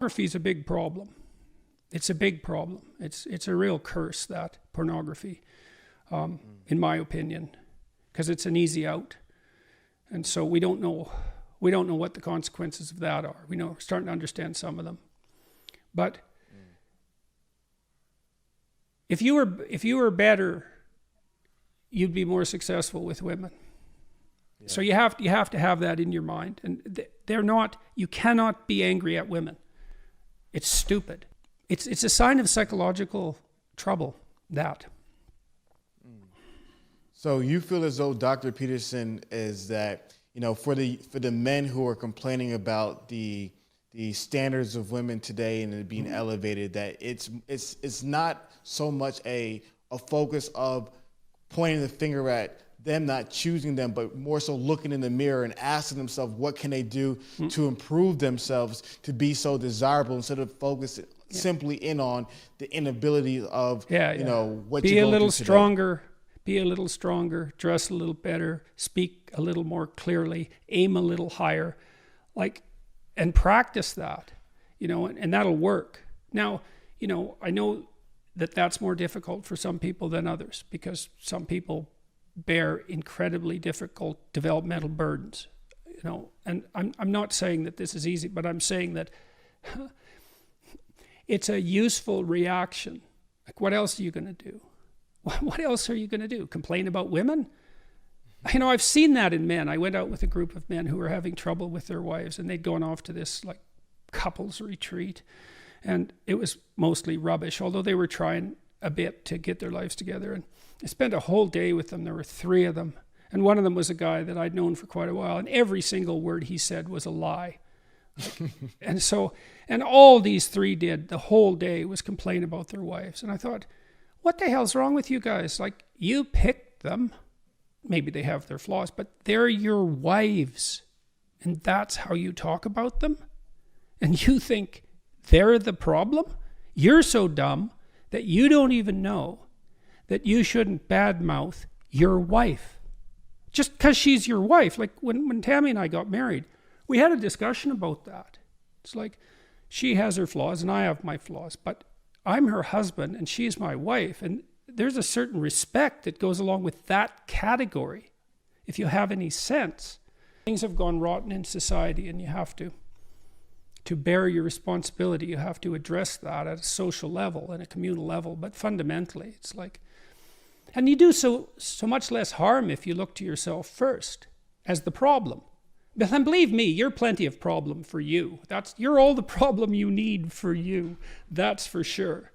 Pornography is a big problem. It's a big problem. It's a real curse, that pornography, in my opinion, because it's an easy out, and so we don't know what the consequences of that are. We're starting to understand some of them, but if you were better, you'd be more successful with women. Yeah. So you have to have that in your mind, and you cannot be angry at women. It's stupid. It's a sign of psychological trouble, that. So you feel as though, Dr. Peterson, is that, for the men who are complaining about the standards of women today and it being elevated, that it's not so much a focus of pointing the finger at them not choosing them, but more so looking in the mirror and asking themselves what can they do to improve themselves to be so desirable, instead of focusing simply in on the inability of what be you go a little through stronger, be a little stronger, dress a little better, speak a little more clearly, aim a little higher, and practice that, and that'll work. Now, I know that that's more difficult for some people than others, because some people bear incredibly difficult developmental burdens, and I'm not saying that this is easy, but I'm saying that it's a useful reaction. What else are you going to do? What else are you going to do? Complain about women? I've seen that in men. I went out with a group of men who were having trouble with their wives, and they'd gone off to this couples retreat, and it was mostly rubbish, although they were trying a bit to get their lives together. And I spent a whole day with them. There were 3 of them, and one of them was a guy that I'd known for quite a while, and every single word he said was a lie. And all these 3 did the whole day was complain about their wives. And I thought, what the hell's wrong with you guys? You picked them. Maybe they have their flaws, but they're your wives, and that's how you talk about them? And you think they're the problem? You're so dumb that you don't even know that you shouldn't badmouth your wife just because she's your wife. When Tammy and I got married, we had a discussion about that. It's she has her flaws and I have my flaws, but I'm her husband and she's my wife, and there's a certain respect that goes along with that category, if you have any sense. Things have gone rotten in society, and you have to bear your responsibility. You have to address that at a social level and a communal level, but fundamentally it's and you do so much less harm if you look to yourself first as the problem. But then believe me, you're plenty of problem for you. You're all the problem you need for you, that's for sure.